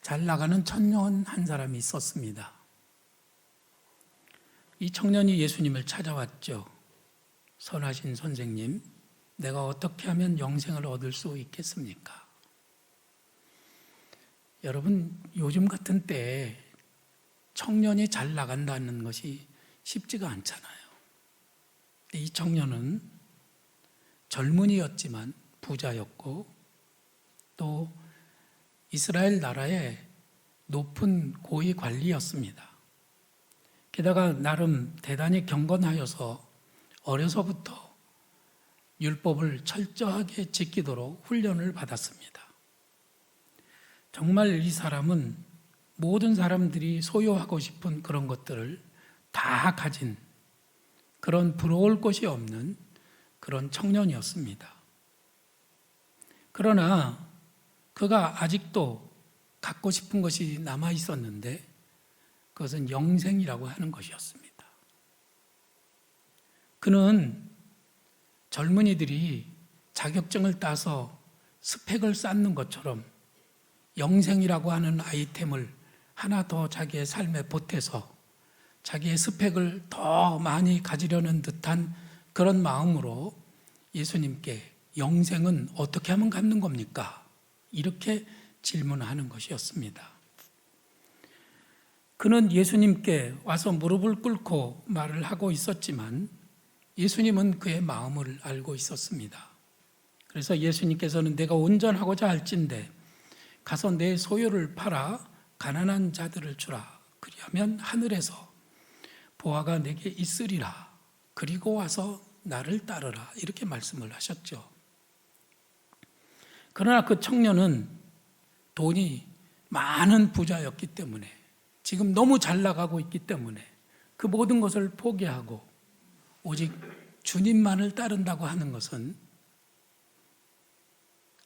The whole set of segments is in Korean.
잘 나가는 청년 한 사람이 있었습니다. 이 청년이 예수님을 찾아왔죠. 선하신 선생님, 내가 어떻게 하면 영생을 얻을 수 있겠습니까? 여러분, 요즘 같은 때에 청년이 잘 나간다는 것이 쉽지가 않잖아요. 이 청년은 젊은이였지만 부자였고 또 이스라엘 나라의 높은 고위 관리였습니다. 게다가 나름 대단히 경건하여서 어려서부터 율법을 철저하게 지키도록 훈련을 받았습니다. 정말 이 사람은 모든 사람들이 소유하고 싶은 그런 것들을 다 가진 그런 부러울 것이 없는 그런 청년이었습니다. 그러나 그가 아직도 갖고 싶은 것이 남아 있었는데 그것은 영생이라고 하는 것이었습니다. 그는 젊은이들이 자격증을 따서 스펙을 쌓는 것처럼 영생이라고 하는 아이템을 하나 더 자기의 삶에 보태서 자기의 스펙을 더 많이 가지려는 듯한 그런 마음으로 예수님께 영생은 어떻게 하면 갖는 겁니까? 이렇게 질문하는 것이었습니다. 그는 예수님께 와서 무릎을 꿇고 말을 하고 있었지만 예수님은 그의 마음을 알고 있었습니다. 그래서 예수님께서는 내가 온전하고자 할진대 가서 내 소유를 팔아 가난한 자들을 주라. 그리하면 하늘에서 보화가 내게 있으리라. 그리고 와서 나를 따르라. 이렇게 말씀을 하셨죠. 그러나 그 청년은 돈이 많은 부자였기 때문에 지금 너무 잘 나가고 있기 때문에 그 모든 것을 포기하고 오직 주님만을 따른다고 하는 것은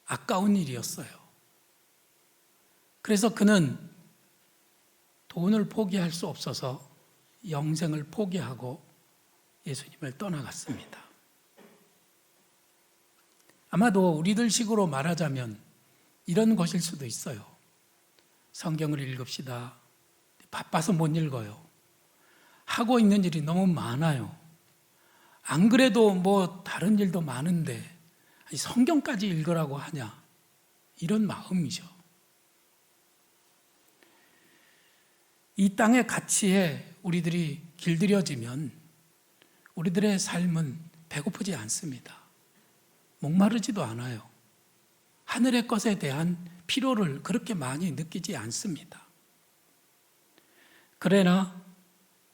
아까운 일이었어요. 그래서 그는 돈을 포기할 수 없어서 영생을 포기하고 예수님을 떠나갔습니다. 아마도 우리들 식으로 말하자면 이런 것일 수도 있어요. 성경을 읽읍시다. 바빠서 못 읽어요. 하고 있는 일이 너무 많아요. 안 그래도 뭐 다른 일도 많은데 성경까지 읽으라고 하냐, 이런 마음이죠. 이 땅의 가치에 우리들이 길들여지면 우리들의 삶은 배고프지 않습니다. 목마르지도 않아요. 하늘의 것에 대한 피로를 그렇게 많이 느끼지 않습니다. 그러나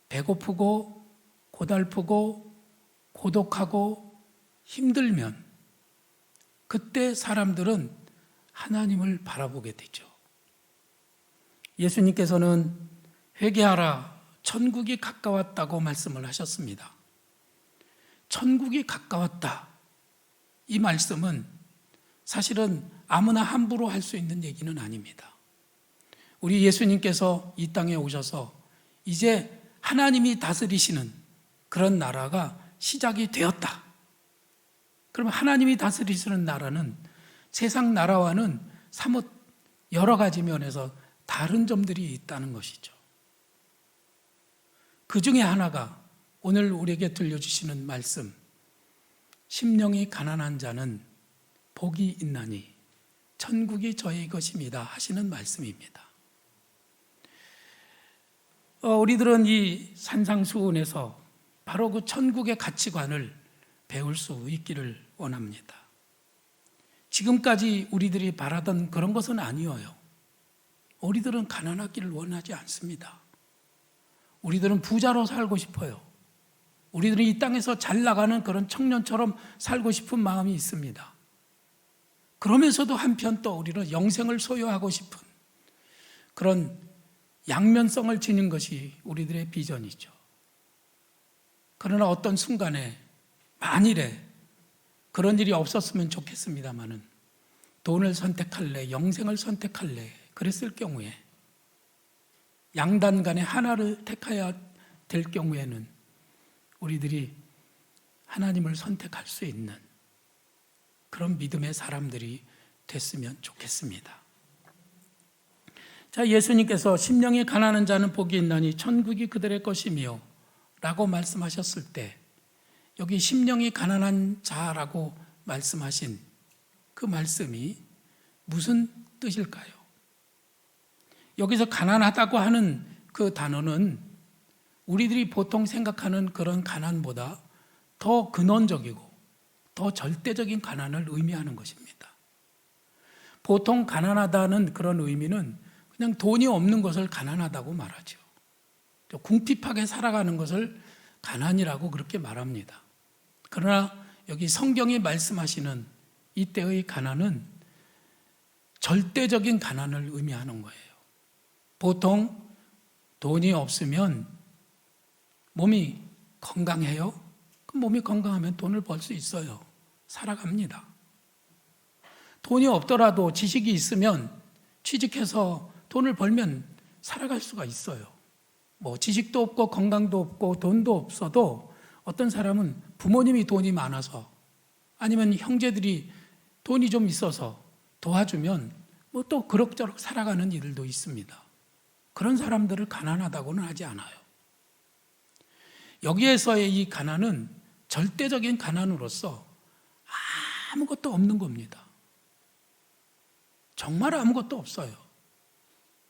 배고프고 고달프고 고독하고 힘들면 그때 사람들은 하나님을 바라보게 되죠. 예수님께서는 회개하라, 천국이 가까웠다고 말씀을 하셨습니다. 천국이 가까웠다. 이 말씀은 사실은 아무나 함부로 할 수 있는 얘기는 아닙니다. 우리 예수님께서 이 땅에 오셔서 이제 하나님이 다스리시는 그런 나라가 시작이 되었다. 그러면 하나님이 다스리시는 나라는 세상 나라와는 사뭇 여러 가지 면에서 다른 점들이 있다는 것이죠. 그 중에 하나가 오늘 우리에게 들려주시는 말씀, 심령이 가난한 자는 복이 있나니 천국이 저희 것입니다 하시는 말씀입니다. 우리들은 이 산상수훈에서 바로 그 천국의 가치관을 배울 수 있기를 원합니다. 지금까지 우리들이 바라던 그런 것은 아니어요. 우리들은 가난하기를 원하지 않습니다. 우리들은 부자로 살고 싶어요. 우리들은 이 땅에서 잘 나가는 그런 청년처럼 살고 싶은 마음이 있습니다. 그러면서도 한편 또 우리는 영생을 소유하고 싶은 그런 양면성을 지닌 것이 우리들의 비전이죠. 그러나 어떤 순간에 만일에 그런 일이 없었으면 좋겠습니다마는 돈을 선택할래, 영생을 선택할래 그랬을 경우에 양단 간에 하나를 택해야 될 경우에는 우리들이 하나님을 선택할 수 있는 그런 믿음의 사람들이 됐으면 좋겠습니다. 자, 예수님께서 심령이 가난한 자는 복이 있나니 천국이 그들의 것이며 라고 말씀하셨을 때 여기 심령이 가난한 자라고 말씀하신 그 말씀이 무슨 뜻일까요? 여기서 가난하다고 하는 그 단어는 우리들이 보통 생각하는 그런 가난보다 더 근원적이고 더 절대적인 가난을 의미하는 것입니다. 보통 가난하다는 그런 의미는 그냥 돈이 없는 것을 가난하다고 말하죠. 궁핍하게 살아가는 것을 가난이라고 그렇게 말합니다. 그러나 여기 성경이 말씀하시는 이때의 가난은 절대적인 가난을 의미하는 거예요. 보통 돈이 없으면 몸이 건강해요? 그럼 몸이 건강하면 돈을 벌 수 있어요. 살아갑니다. 돈이 없더라도 지식이 있으면 취직해서 돈을 벌면 살아갈 수가 있어요. 뭐 지식도 없고 건강도 없고 돈도 없어도 어떤 사람은 부모님이 돈이 많아서 아니면 형제들이 돈이 좀 있어서 도와주면 뭐 또 그럭저럭 살아가는 이들도 있습니다. 그런 사람들을 가난하다고는 하지 않아요. 여기에서의 이 가난은 절대적인 가난으로서 아무것도 없는 겁니다. 정말 아무것도 없어요.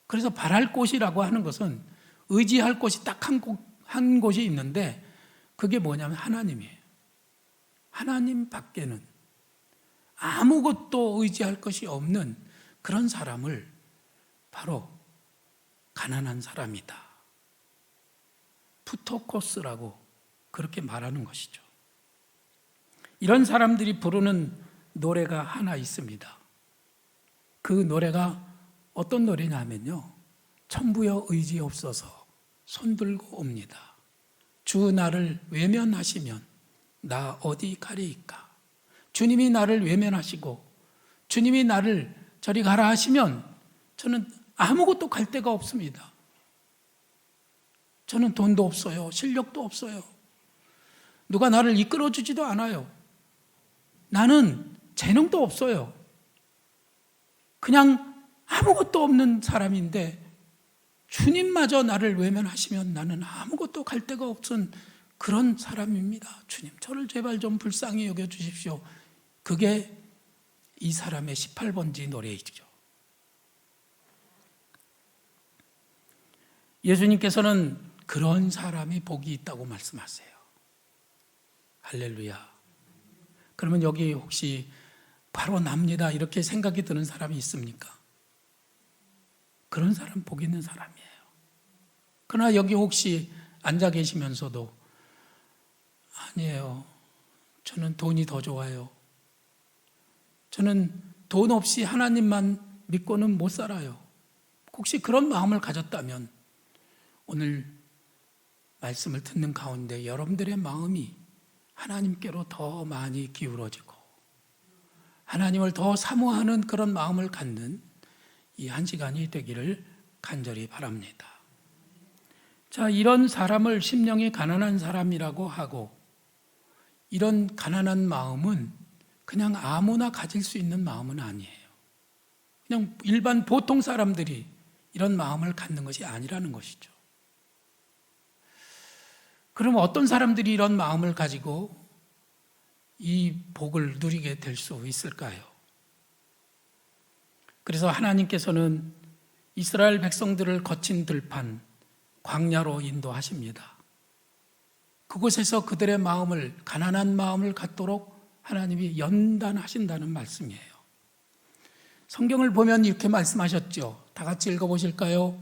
그래서 바랄 곳이라고 하는 것은 의지할 곳이 딱 한 곳이 있는데 그게 뭐냐면 하나님이에요. 하나님 밖에는 아무것도 의지할 것이 없는 그런 사람을 바로 가난한 사람이다. 푸토코스라고 그렇게 말하는 것이죠. 이런 사람들이 부르는 노래가 하나 있습니다. 그 노래가 어떤 노래냐면요. 천부여 의지 없어서 손들고 옵니다. 주 나를 외면하시면 나 어디 가리이까. 주님이 나를 외면하시고 주님이 나를 저리 가라 하시면 저는 아무것도 갈 데가 없습니다. 저는 돈도 없어요. 실력도 없어요. 누가 나를 이끌어주지도 않아요. 나는 재능도 없어요. 그냥 아무것도 없는 사람인데 주님마저 나를 외면하시면 나는 아무것도 갈 데가 없은 그런 사람입니다. 주님, 저를 제발 좀 불쌍히 여겨주십시오. 그게 이 사람의 18번지 노래이죠. 예수님께서는 그런 사람이 복이 있다고 말씀하세요. 할렐루야. 그러면 여기 혹시 바로 납니다 이렇게 생각이 드는 사람이 있습니까? 그런 사람 복 있는 사람이에요. 그러나 여기 혹시 앉아 계시면서도 아니에요. 저는 돈이 더 좋아요. 저는 돈 없이 하나님만 믿고는 못 살아요. 혹시 그런 마음을 가졌다면 오늘 말씀을 듣는 가운데 여러분들의 마음이 하나님께로 더 많이 기울어지고 하나님을 더 사모하는 그런 마음을 갖는 이 한 시간이 되기를 간절히 바랍니다. 자, 이런 사람을 심령이 가난한 사람이라고 하고 이런 가난한 마음은 그냥 아무나 가질 수 있는 마음은 아니에요. 그냥 일반 보통 사람들이 이런 마음을 갖는 것이 아니라는 것이죠. 그럼 어떤 사람들이 이런 마음을 가지고 이 복을 누리게 될 수 있을까요? 그래서 하나님께서는 이스라엘 백성들을 거친 들판 광야로 인도하십니다. 그곳에서 그들의 마음을 가난한 마음을 갖도록 하나님이 연단하신다는 말씀이에요. 성경을 보면 이렇게 말씀하셨죠. 다 같이 읽어보실까요?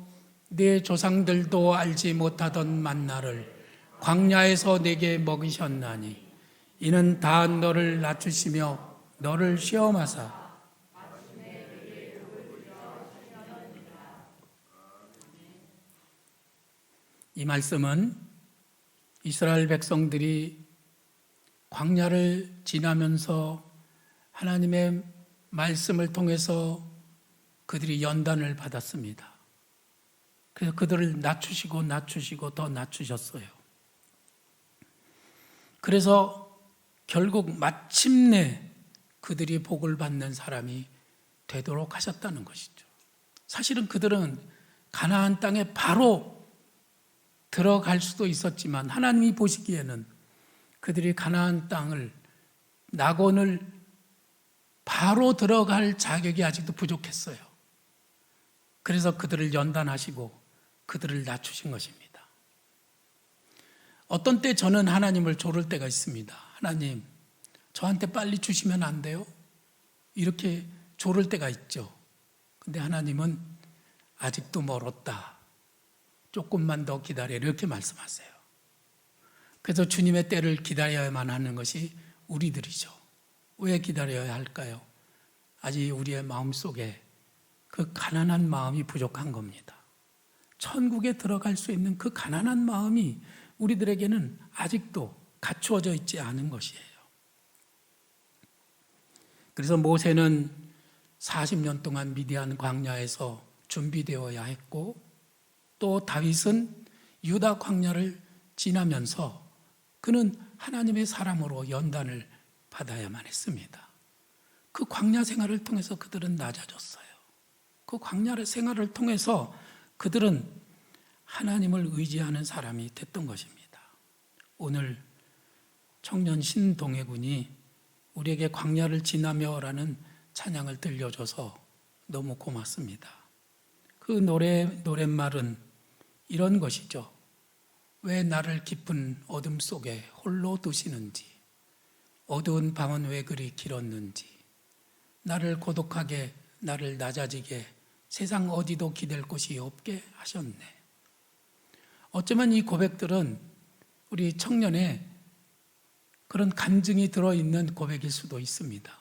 내 조상들도 알지 못하던 만나를 광야에서 내게 먹이셨나니 이는 다 너를 낮추시며 너를 시험하사 이 말씀은 이스라엘 백성들이 광야를 지나면서 하나님의 말씀을 통해서 그들이 연단을 받았습니다. 그래서 그들을 낮추시고 더 낮추셨어요. 그래서 결국 마침내 그들이 복을 받는 사람이 되도록 하셨다는 것이죠. 사실은 그들은 가나안 땅에 바로 들어갈 수도 있었지만 하나님이 보시기에는 그들이 가나안 땅을 낙원을 바로 들어갈 자격이 아직도 부족했어요. 그래서 그들을 연단하시고 그들을 낮추신 것입니다. 어떤 때 저는 하나님을 조를 때가 있습니다. 하나님, 저한테 빨리 주시면 안 돼요? 이렇게 조를 때가 있죠. 근데 하나님은 아직도 멀었다. 조금만 더 기다려. 이렇게 말씀하세요. 그래서 주님의 때를 기다려야만 하는 것이 우리들이죠. 왜 기다려야 할까요? 아직 우리의 마음속에 그 가난한 마음이 부족한 겁니다. 천국에 들어갈 수 있는 그 가난한 마음이 우리들에게는 아직도 갖추어져 있지 않은 것이에요. 그래서 모세는 40년 동안 미디안 광야에서 준비되어야 했고, 또 다윗은 유다 광야를 지나면서 그는 하나님의 사람으로 연단을 받아야만 했습니다. 그 광야 생활을 통해서 그들은 낮아졌어요. 그 광야 생활을 통해서 그들은 하나님을 의지하는 사람이 됐던 것입니다. 오늘 청년 신동해군이 우리에게 광야를 지나며라는 찬양을 들려줘서 너무 고맙습니다. 그 노랫말은 이런 것이죠. 왜 나를 깊은 어둠 속에 홀로 두시는지, 어두운 밤은 왜 그리 길었는지, 나를 고독하게, 나를 낮아지게 세상 어디도 기댈 곳이 없게 하셨네. 어쩌면 이 고백들은 우리 청년의 그런 간증이 들어있는 고백일 수도 있습니다.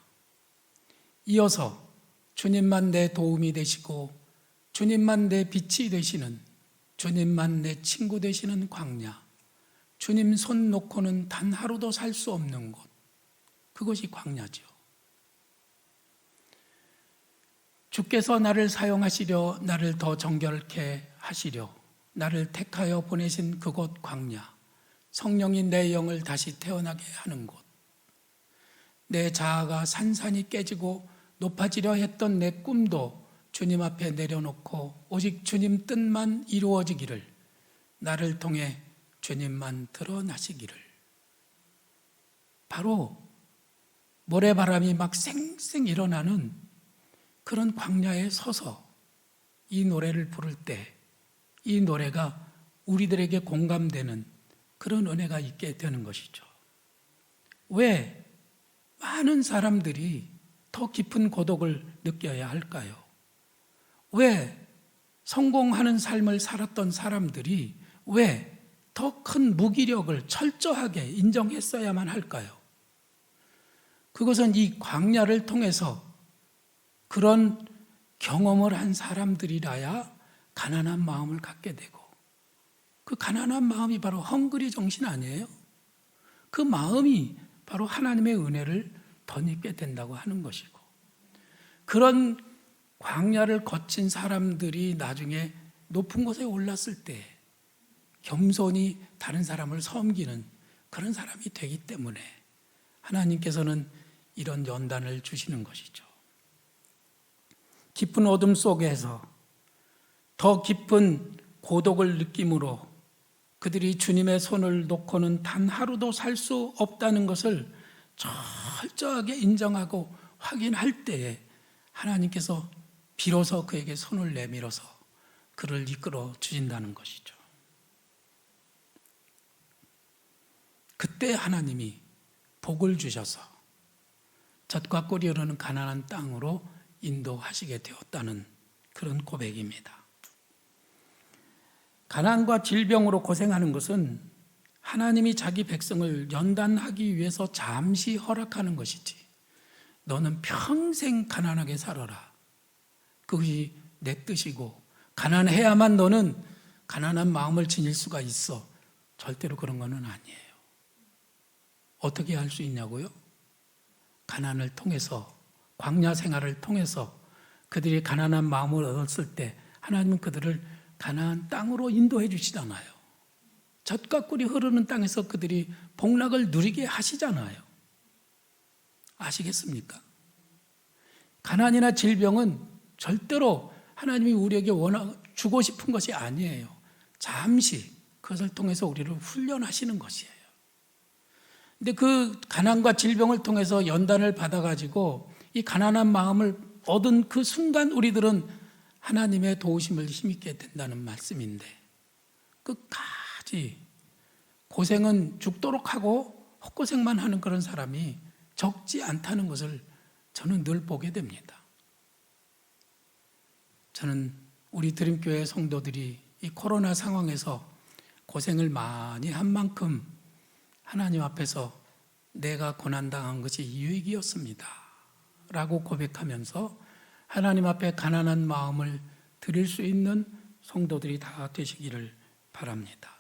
이어서 주님만 내 도움이 되시고 주님만 내 빛이 되시는, 주님만 내 친구 되시는 광야, 주님 손 놓고는 단 하루도 살 수 없는 곳, 그것이 광야죠. 주께서 나를 사용하시려, 나를 더 정결케 하시려 나를 택하여 보내신 그곳 광야, 성령이 내 영을 다시 태어나게 하는 곳, 내 자아가 산산이 깨지고 높아지려 했던 내 꿈도 주님 앞에 내려놓고 오직 주님 뜻만 이루어지기를, 나를 통해 주님만 드러나시기를. 바로 모래바람이 막 쌩쌩 일어나는 그런 광야에 서서 이 노래를 부를 때 이 노래가 우리들에게 공감되는 그런 은혜가 있게 되는 것이죠. 왜 많은 사람들이 더 깊은 고독을 느껴야 할까요? 왜 성공하는 삶을 살았던 사람들이 왜 더 큰 무기력을 철저하게 인정했어야만 할까요? 그것은 이 광야를 통해서 그런 경험을 한 사람들이라야 가난한 마음을 갖게 되고, 그 가난한 마음이 바로 헝그리 정신 아니에요? 그 마음이 바로 하나님의 은혜를 덧입게 된다고 하는 것이고, 그런 광야를 거친 사람들이 나중에 높은 곳에 올랐을 때 겸손히 다른 사람을 섬기는 그런 사람이 되기 때문에 하나님께서는 이런 연단을 주시는 것이죠. 깊은 어둠 속에서 더 깊은 고독을 느낌으로 그들이 주님의 손을 놓고는 단 하루도 살 수 없다는 것을 철저하게 인정하고 확인할 때에 하나님께서 비로소 그에게 손을 내밀어서 그를 이끌어 주신다는 것이죠. 그때 하나님이 복을 주셔서 젖과 꿀이 흐르는 가나안 땅으로 인도하시게 되었다는 그런 고백입니다. 가난과 질병으로 고생하는 것은 하나님이 자기 백성을 연단하기 위해서 잠시 허락하는 것이지, 너는 평생 가난하게 살아라, 그것이 내 뜻이고 가난해야만 너는 가난한 마음을 지닐 수가 있어, 절대로 그런 것은 아니에요. 어떻게 할 수 있냐고요? 가난을 통해서, 광야 생활을 통해서 그들이 가난한 마음을 얻었을 때 하나님은 그들을 가나안 땅으로 인도해 주시잖아요. 젖과 꿀이 흐르는 땅에서 그들이 복락을 누리게 하시잖아요. 아시겠습니까? 가난이나 질병은 절대로 하나님이 우리에게 주고 싶은 것이 아니에요. 잠시 그것을 통해서 우리를 훈련하시는 것이에요. 근데 그 가난과 질병을 통해서 연단을 받아가지고 이 가난한 마음을 얻은 그 순간 우리들은 하나님의 도우심을 힘입게 된다는 말씀인데, 끝까지 고생은 죽도록 하고 헛고생만 하는 그런 사람이 적지 않다는 것을 저는 늘 보게 됩니다. 저는 우리 드림교회 성도들이 이 코로나 상황에서 고생을 많이 한 만큼 하나님 앞에서 내가 고난당한 것이 유익이었습니다 라고 고백하면서 하나님 앞에 가난한 마음을 드릴 수 있는 성도들이 다 되시기를 바랍니다.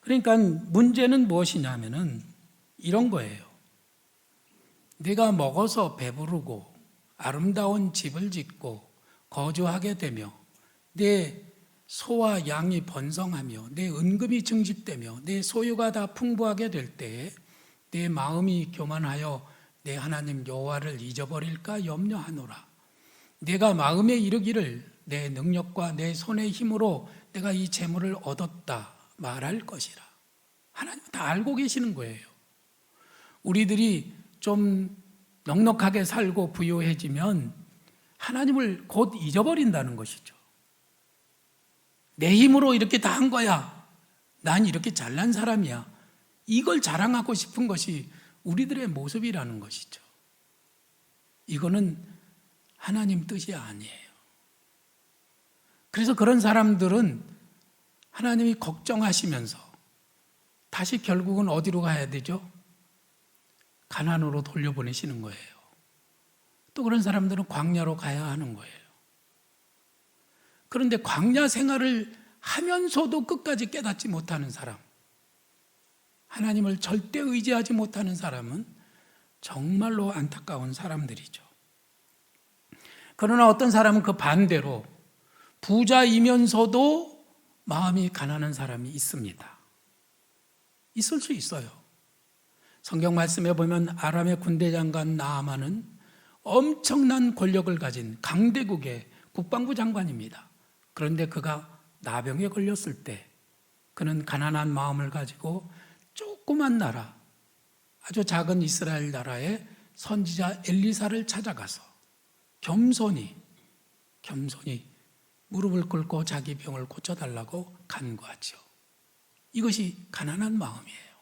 그러니까 문제는 무엇이냐면은 이런 거예요. 내가 먹어서 배부르고 아름다운 집을 짓고 거주하게 되며 내 소와 양이 번성하며 내 은금이 증집되며 내 소유가 다 풍부하게 될 때에 내 마음이 교만하여 내 하나님 여호와를 잊어버릴까 염려하노라. 내가 마음에 이르기를 내 능력과 내 손의 힘으로 내가 이 재물을 얻었다 말할 것이라. 하나님 다 알고 계시는 거예요. 우리들이 좀 넉넉하게 살고 부유해지면 하나님을 곧 잊어버린다는 것이죠. 내 힘으로 이렇게 다 한 거야. 난 이렇게 잘난 사람이야. 이걸 자랑하고 싶은 것이 우리들의 모습이라는 것이죠. 이거는 하나님 뜻이 아니에요. 그래서 그런 사람들은 하나님이 걱정하시면서 다시 결국은 어디로 가야 되죠? 가나안으로 돌려보내시는 거예요. 또 그런 사람들은 광야로 가야 하는 거예요. 그런데 광야 생활을 하면서도 끝까지 깨닫지 못하는 사람, 하나님을 절대 의지하지 못하는 사람은 정말로 안타까운 사람들이죠. 그러나 어떤 사람은 그 반대로 부자이면서도 마음이 가난한 사람이 있습니다. 있을 수 있어요. 성경 말씀에 보면 아람의 군대 장관 나아만은 엄청난 권력을 가진 강대국의 국방부 장관입니다. 그런데 그가 나병에 걸렸을 때 그는 가난한 마음을 가지고 조그만 나라, 아주 작은 이스라엘 나라의 선지자 엘리사를 찾아가서 겸손히 무릎을 꿇고 자기 병을 고쳐달라고 간구하죠. 이것이 가난한 마음이에요.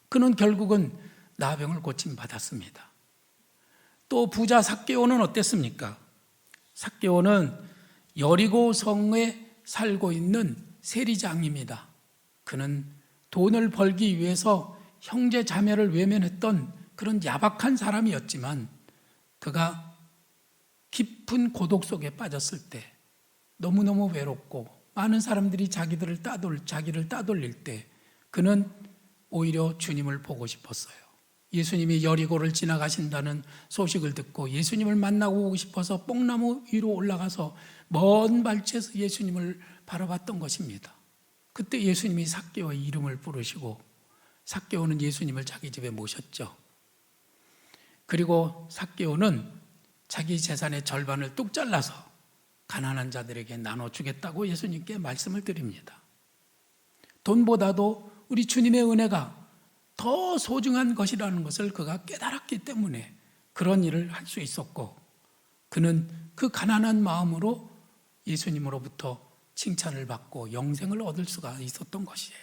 그는 결국은 나병을 고침받았습니다. 또 부자 삭개오는 어땠습니까? 삭개오는 여리고 성에 살고 있는 세리장입니다. 그는 돈을 벌기 위해서 형제 자매를 외면했던 그런 야박한 사람이었지만 그가 깊은 고독 속에 빠졌을 때 너무너무 외롭고 많은 사람들이 자기를 따돌릴 때 그는 오히려 주님을 보고 싶었어요. 예수님이 여리고를 지나가신다는 소식을 듣고 예수님을 만나고 오고 싶어서 뽕나무 위로 올라가서 먼 발치에서 예수님을 바라봤던 것입니다. 그때 예수님이 삭개오의 이름을 부르시고 삭개오는 예수님을 자기 집에 모셨죠. 그리고 삭개오는 자기 재산의 절반을 뚝 잘라서 가난한 자들에게 나눠주겠다고 예수님께 말씀을 드립니다. 돈보다도 우리 주님의 은혜가 더 소중한 것이라는 것을 그가 깨달았기 때문에 그런 일을 할 수 있었고, 그는 그 가난한 마음으로 예수님으로부터 칭찬을 받고 영생을 얻을 수가 있었던 것이에요.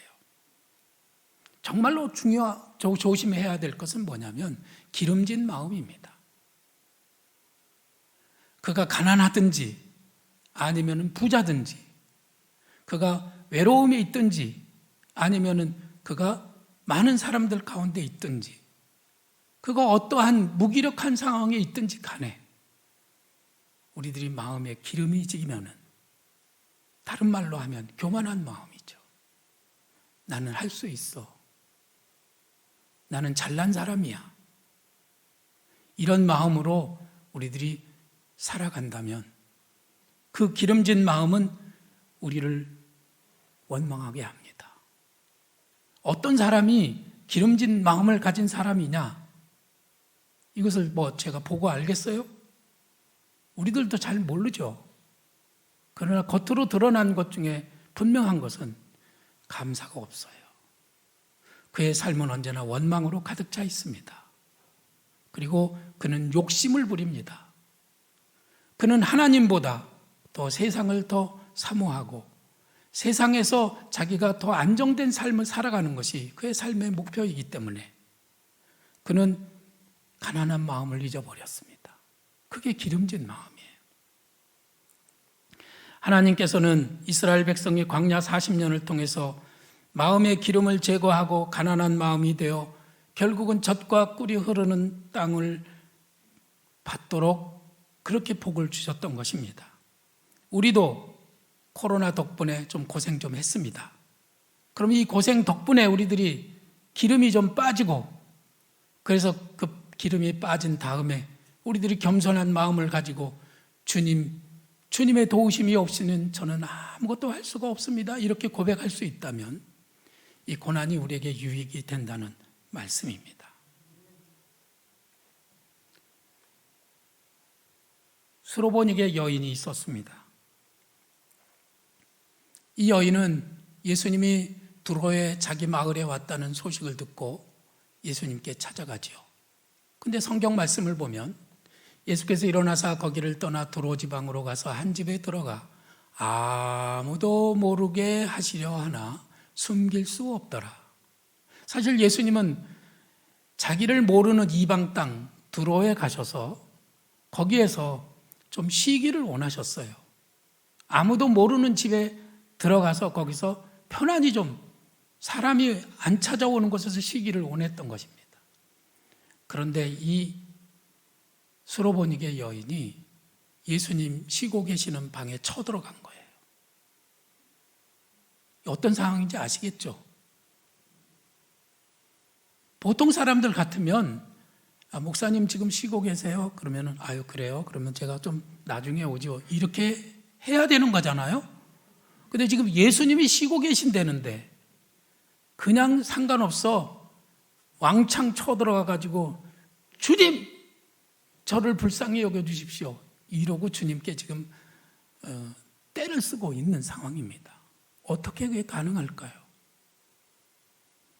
정말로 조심해야 될 것은 뭐냐면 기름진 마음입니다. 그가 가난하든지 아니면 부자든지, 그가 외로움에 있든지 아니면 그가 많은 사람들 가운데 있든지, 그가 어떠한 무기력한 상황에 있든지 간에 우리들이 마음에 기름이 지면은, 다른 말로 하면 교만한 마음이죠. 나는 할 수 있어. 나는 잘난 사람이야. 이런 마음으로 우리들이 살아간다면 그 기름진 마음은 우리를 원망하게 합니다. 어떤 사람이 기름진 마음을 가진 사람이냐? 이것을 제가 보고 알겠어요? 우리들도 잘 모르죠. 그러나 겉으로 드러난 것 중에 분명한 것은 감사가 없어요. 그의 삶은 언제나 원망으로 가득 차 있습니다. 그리고 그는 욕심을 부립니다. 그는 하나님보다 더 세상을 더 사모하고 세상에서 자기가 더 안정된 삶을 살아가는 것이 그의 삶의 목표이기 때문에 그는 가난한 마음을 잊어버렸습니다. 그게 기름진 마음이에요. 하나님께서는 이스라엘 백성이 광야 40년을 통해서 마음의 기름을 제거하고 가난한 마음이 되어 결국은 젖과 꿀이 흐르는 땅을 받도록 그렇게 복을 주셨던 것입니다. 우리도 코로나 덕분에 좀 고생 좀 했습니다. 그럼 이 고생 덕분에 우리들이 기름이 좀 빠지고, 그래서 그 기름이 빠진 다음에 우리들이 겸손한 마음을 가지고 주님의 도우심이 없이는 저는 아무것도 할 수가 없습니다, 이렇게 고백할 수 있다면 이 고난이 우리에게 유익이 된다는 말씀입니다. 수로보닉의 여인이 있었습니다. 이 여인은 예수님이 두로에 자기 마을에 왔다는 소식을 듣고 예수님께 찾아가지요. 근데 성경 말씀을 보면 예수께서 일어나서 거기를 떠나 두로 지방으로 가서 한 집에 들어가 아무도 모르게 하시려 하나 숨길 수 없더라. 사실 예수님은 자기를 모르는 이방 땅 두로에 가셔서 거기에서 좀 쉬기를 원하셨어요. 아무도 모르는 집에 들어가서 거기서 편안히 좀 사람이 안 찾아오는 곳에서 쉬기를 원했던 것입니다. 그런데 이 수로보닉의 여인이 예수님 쉬고 계시는 방에 쳐들어간 거예요. 어떤 상황인지 아시겠죠? 보통 사람들 같으면 목사님 지금 쉬고 계세요? 그러면은 아유 그래요? 그러면 제가 좀 나중에 오죠. 이렇게 해야 되는 거잖아요. 근데 지금 예수님이 쉬고 계신다는데 그냥 상관없어 왕창 쳐들어가 가지고 주님 저를 불쌍히 여겨주십시오 이러고 주님께 지금 때를 쓰고 있는 상황입니다. 어떻게 그게 가능할까요?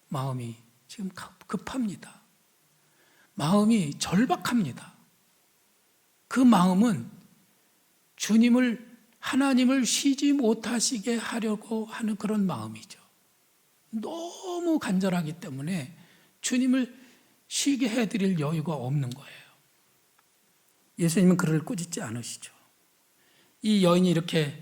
마음이 지금 급합니다. 마음이 절박합니다. 그 마음은 하나님을 쉬지 못하시게 하려고 하는 그런 마음이죠. 너무 간절하기 때문에 주님을 쉬게 해드릴 여유가 없는 거예요. 예수님은 그를 꾸짖지 않으시죠. 이 여인이 이렇게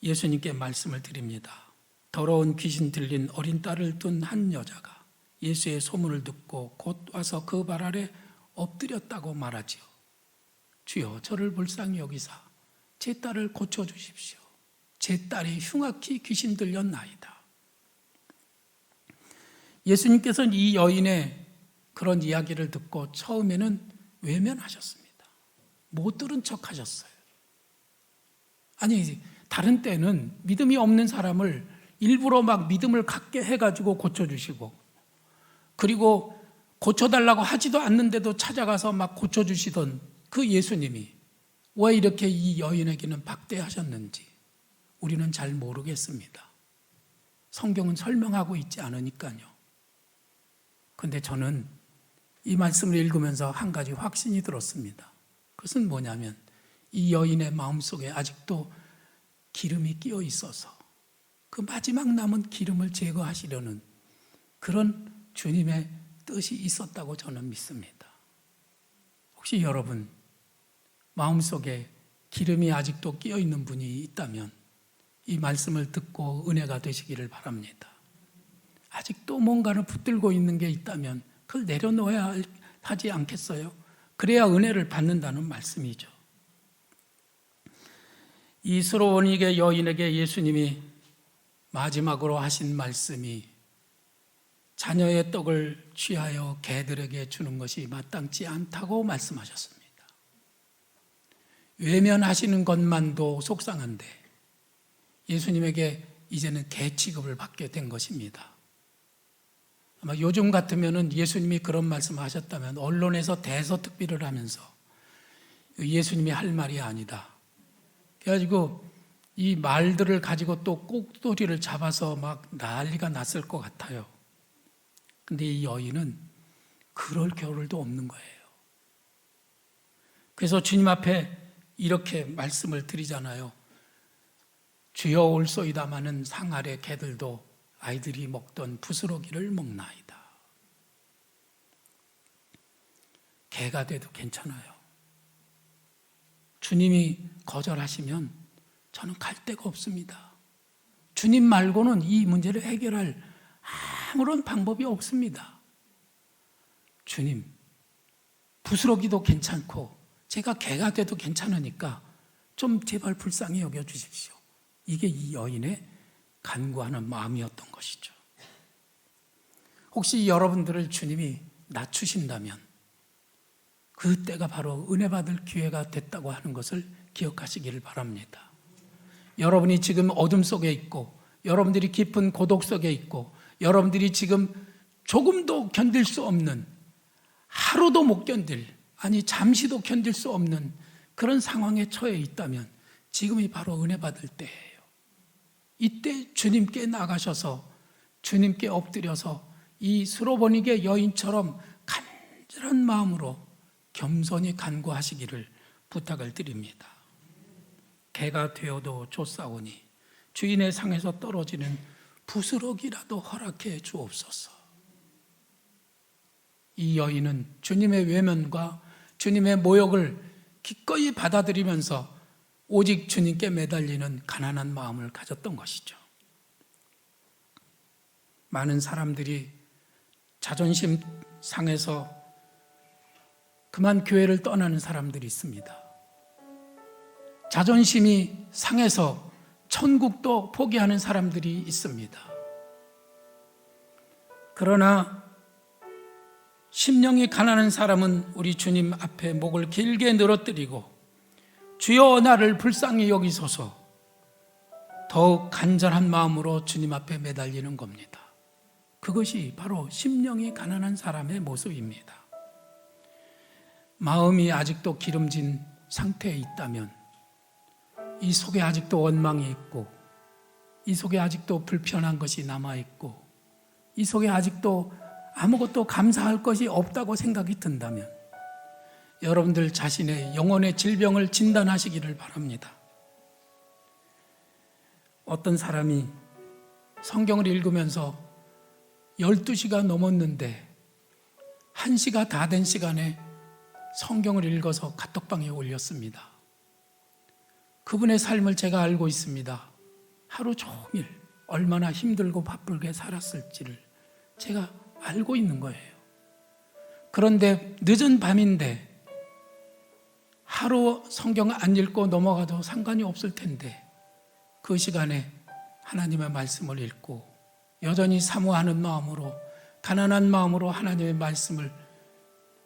예수님께 말씀을 드립니다. 더러운 귀신 들린 어린 딸을 둔 한 여자가 예수의 소문을 듣고 곧 와서 그 발 아래 엎드렸다고 말하지요. 주여 저를 불쌍히 여기사 제 딸을 고쳐주십시오. 제 딸이 흉악히 귀신 들렸나이다. 예수님께서는 이 여인의 그런 이야기를 듣고 처음에는 외면하셨습니다. 못 들은 척 하셨어요. 아니 다른 때는 믿음이 없는 사람을 일부러 막 믿음을 갖게 해가지고 고쳐주시고, 그리고 고쳐달라고 하지도 않는데도 찾아가서 막 고쳐주시던 그 예수님이 왜 이렇게 이 여인에게는 박대하셨는지 우리는 잘 모르겠습니다. 성경은 설명하고 있지 않으니까요. 그런데 저는 이 말씀을 읽으면서 한 가지 확신이 들었습니다. 그것은 뭐냐면 이 여인의 마음속에 아직도 기름이 끼어 있어서 그 마지막 남은 기름을 제거하시려는 그런 주님의 뜻이 있었다고 저는 믿습니다. 혹시 여러분 마음속에 기름이 아직도 끼어 있는 분이 있다면 이 말씀을 듣고 은혜가 되시기를 바랍니다. 아직도 뭔가를 붙들고 있는 게 있다면 그걸 내려놓아야 하지 않겠어요? 그래야 은혜를 받는다는 말씀이죠. 이 수로보닉의 여인에게 예수님이 마지막으로 하신 말씀이 자녀의 떡을 취하여 개들에게 주는 것이 마땅치 않다고 말씀하셨습니다. 외면하시는 것만도 속상한데 예수님에게 이제는 개 취급을 받게 된 것입니다. 아마 요즘 같으면은 예수님이 그런 말씀을 하셨다면 언론에서 대서특필을 하면서 예수님이 할 말이 아니다. 그래가지고 이 말들을 가지고 또 꼭두리를 잡아서 막 난리가 났을 것 같아요. 근데 이 여인은 그럴 겨를도 없는 거예요. 그래서 주님 앞에 이렇게 말씀을 드리잖아요. 주여 올소이다마는 상 아래 개들도 아이들이 먹던 부스러기를 먹나이다. 개가 돼도 괜찮아요. 주님이 거절하시면 저는 갈 데가 없습니다. 주님 말고는 이 문제를 해결할 아무런 방법이 없습니다. 주님, 부스러기도 괜찮고 제가 개가 돼도 괜찮으니까 좀 제발 불쌍히 여겨주십시오. 이게 이 여인의 간구하는 마음이었던 것이죠. 혹시 여러분들을 주님이 낮추신다면 그때가 바로 은혜 받을 기회가 됐다고 하는 것을 기억하시기를 바랍니다. 여러분이 지금 어둠 속에 있고, 여러분들이 깊은 고독 속에 있고, 여러분들이 지금 조금도 견딜 수 없는, 하루도 못 견딜, 아니 잠시도 견딜 수 없는 그런 상황에 처해 있다면 지금이 바로 은혜 받을 때예요. 이때 주님께 나가셔서 주님께 엎드려서 이 수로보니게 여인처럼 간절한 마음으로 겸손히 간구하시기를 부탁을 드립니다. 개가 되어도 좋사오니 주인의 상에서 떨어지는 부스러기라도 허락해 주옵소서. 이 여인은 주님의 외면과 주님의 모욕을 기꺼이 받아들이면서 오직 주님께 매달리는 가난한 마음을 가졌던 것이죠. 많은 사람들이 자존심 상해서 그만 교회를 떠나는 사람들이 있습니다. 자존심이 상해서 천국도 포기하는 사람들이 있습니다. 그러나 심령이 가난한 사람은 우리 주님 앞에 목을 길게 늘어뜨리고 주여 나를 불쌍히 여기소서, 더욱 간절한 마음으로 주님 앞에 매달리는 겁니다. 그것이 바로 심령이 가난한 사람의 모습입니다. 마음이 아직도 기름진 상태에 있다면, 이 속에 아직도 원망이 있고, 이 속에 아직도 불편한 것이 남아있고, 이 속에 아직도 아무것도 감사할 것이 없다고 생각이 든다면 여러분들 자신의 영혼의 질병을 진단하시기를 바랍니다. 어떤 사람이 성경을 읽으면서 12시가 넘었는데 1시가 다 된 시간에 성경을 읽어서 카톡방에 올렸습니다. 그분의 삶을 제가 알고 있습니다. 하루 종일 얼마나 힘들고 바쁘게 살았을지를 제가 알고 있는 거예요. 그런데 늦은 밤인데 하루 성경 안 읽고 넘어가도 상관이 없을 텐데 그 시간에 하나님의 말씀을 읽고 여전히 사모하는 마음으로, 가난한 마음으로 하나님의 말씀을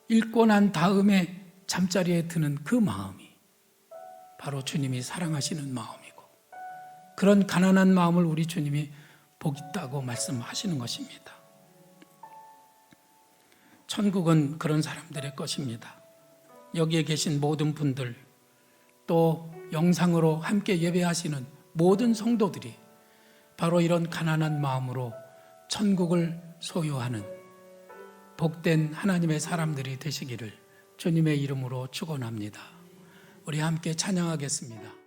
읽고 난 다음에 잠자리에 드는 그 마음이 바로 주님이 사랑하시는 마음이고, 그런 가난한 마음을 우리 주님이 복 있다고 말씀하시는 것입니다. 천국은 그런 사람들의 것입니다. 여기에 계신 모든 분들, 또 영상으로 함께 예배하시는 모든 성도들이 바로 이런 가난한 마음으로 천국을 소유하는 복된 하나님의 사람들이 되시기를 주님의 이름으로 축원합니다. 우리 함께 찬양하겠습니다.